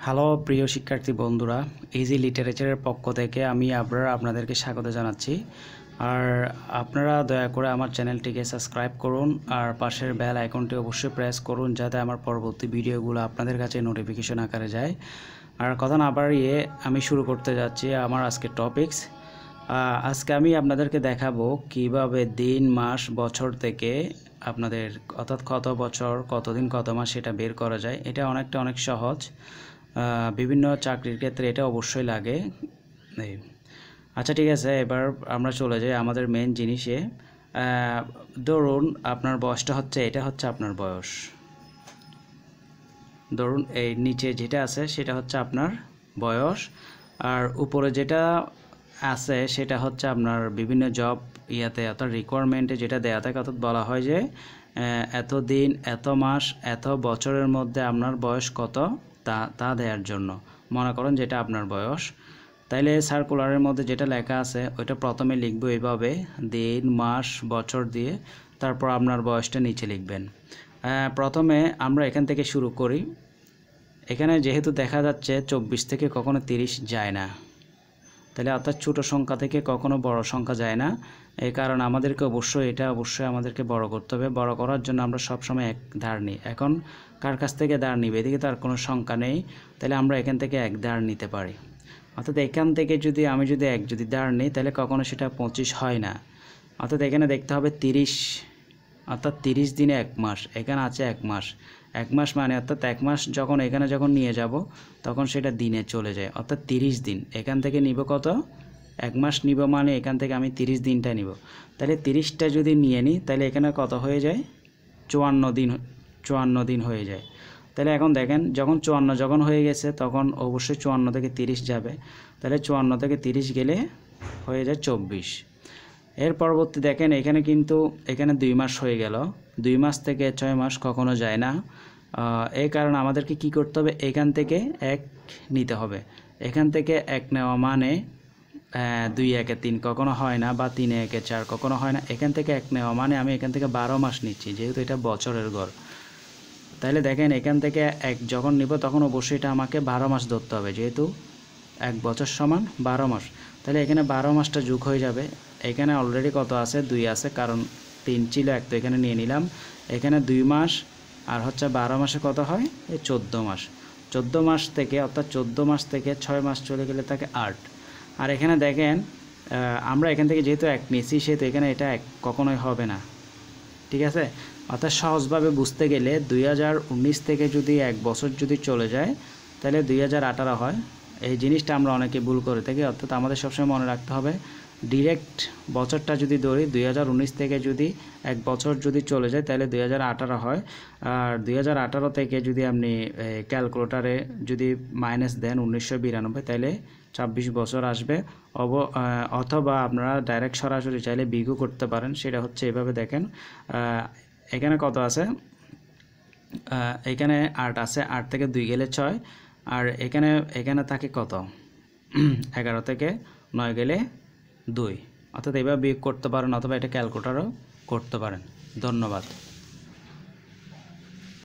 Hello প্রিয় শিক্ষার্থী বন্ধুরা, ইজি লিটারেচারের পক্ষ থেকে আমি আপনাদেরকে স্বাগত জানাচ্ছি। আর আপনারা দয়া করে আমার চ্যানেলটিকে সাবস্ক্রাইব করুন আর পাশের বেল আইকনটি অবশ্যই প্রেস করুন যাতে আমার পরবর্তী ভিডিওগুলো আপনাদের কাছে নোটিফিকেশন আকারে যায়। আর কথা না বাড়িয়ে আমি শুরু করতে যাচ্ছি আমার আজকের টপিকস। আজকে আমি আপনাদেরকে দেখাবো কিভাবে দিন, মাস, বছর থেকে আপনাদের অর্থাৎ কত বছর, কতদিন, কত মাস সেটা বের করা যায়। এটা অনেক সহজ। বিভিন্ন চাকরির ক্ষেত্রে এটা অবশ্যই লাগে। আচ্ছা ঠিক আছে, এবার আমরা চলে যাই আমাদের মেন জিনিসে। ধরুন আপনার বয়সটা হচ্ছে, এটা হচ্ছে আপনার বয়স। ধরুন এই নিচে যেটা আছে সেটা হচ্ছে আপনার বয়স, আর উপরে যেটা আছে সেটা হচ্ছে আপনার বিভিন্ন জব ইয়াতে অর্থাৎ রিকোয়ারমেন্টে যেটা দেয়া থাকে, অর্থাৎ বলা হয় যে এত দিন, এত মাস, এত বছরের মধ্যে আপনার বয়স কত তা দেওয়ার জন্য। মনে করেন যেটা আপনার বয়স, তাইলে সার্কুলারের মধ্যে যেটা লেখা আছে ওইটা প্রথমে লিখব এইভাবে, দিন, মাস, বছর দিয়ে তারপর আপনার বয়সটা নিচে লিখবেন। প্রথমে আমরা এখান থেকে শুরু করি। এখানে যেহেতু দেখা যাচ্ছে 24 থেকে কখনো 30 যায় না, তাহলে অর্থাৎ ছোটো সংখ্যা থেকে কখনো বড় সংখ্যা যায় না। এই কারণে আমাদেরকে অবশ্যই আমাদেরকে বড় করতে হবে। বড় করার জন্য আমরা সবসময় এক ধার নিই। এখন কার কাছ থেকে ধার নিবে? এদিকে তার কোনো সংখ্যা নেই, তাহলে আমরা এখান থেকে এক ধার নিতে পারি। অর্থাৎ এখান থেকে আমি যদি এক ধার নিই তাহলে কখনো সেটা 25 হয় না। অর্থাৎ এখানে দেখতে হবে 30, অর্থাৎ 30 দিনে এক মাস। এখানে আছে এক মাস। এক মাস মানে অর্থাৎ এক মাস এখানে যখন নিয়ে যাব তখন সেটা দিনে চলে যায়, অর্থাৎ 30 দিন। এখান থেকে নিব কত? এক মাস নিব মানে এখান থেকে আমি 30 দিনটা নিব। তাহলে 30টা যদি নিয়ে নিই তাহলে এখানে কত হয়ে যায়? 54 দিন হয়ে যায়। তাহলে এখন দেখেন, যখন 54 হয়ে গেছে তখন অবশ্যই 54 থেকে 30 যাবে। তাহলে 54 থেকে 30 গেলে হয়ে যায় 24। এর পরবর্তী দেখেন এখানে 2 মাস হয়ে গেল। 2 মাস থেকে 6 মাস কখনো যায় না। এই কারণে আমাদেরকে কি করতে হবে? এখান থেকে এক নিতে হবে। এখান থেকে এক নেওয়া মানে 2 একে 3 কখনো হয় না, বা 3 একে 4 কখনো হয় না। এখান থেকে এক নেওয়া মানে আমি এখান থেকে 12 মাস নিচ্ছি, যেহেতু এটা বছরের গড়। তাহলে দেখেন এখান থেকে এক যখন নিব তখন অবশ্যই এটা আমাকে 12 মাস ধরতে হবে, যেহেতু এক বছর সমান 12 মাস। তাহলে এখানে 12 মাসটা যোগ হয়ে যাবে। এখানে অলরেডি কত আছে? 2 আছে, কারণ 3 ছিল, এক তো এখানে নিয়ে নিলাম। এখানে 2 মাস আর হচ্ছে 12 মাসে কত হয়? এই 14 মাস। 14 মাস থেকে অর্থাৎ 14 মাস থেকে 6 মাস চলে গেলে থাকে 8। আর এখানে দেখেন আমরা এখান থেকে যেহেতু এক নিয়েছি সেহেতু এখানে এটা এক কখনোই হবে না, ঠিক আছে? অর্থাৎ সহজভাবে বুঝতে গেলে 2019 থেকে যদি এক বছর যদি চলে যায় তাহলে 2018 হয়। এই জিনিসটা আমরা অনেকে ভুল করে থাকি। অর্থাৎ আমাদের সবসময় মনে রাখতে হবে, ডিরেক্ট বছরটা যদি ধরি 2019 থেকে যদি এক বছর যদি চলে যায় তাহলে 2018 হয়। আর 2018 থেকে যদি আপনি ক্যালকুলেটারে যদি মাইনাস দেন 1992 তাহলে 26 বছর আসবে। অথবা আপনারা ডাইরেক্ট সরাসরি চাইলে বিগও করতে পারেন। সেটা হচ্ছে এভাবে দেখেন, এখানে কত আছে? এখানে 8 আছে, 8 থেকে 2 গেলে 6। আর এখানে থাকে কত? 11 থেকে 9 গেলে 2। অর্থাৎ এভাবে বিয়োগ করতে পারেন অথবা এটা ক্যালকুলেটরও করতে পারেন। ধন্যবাদ।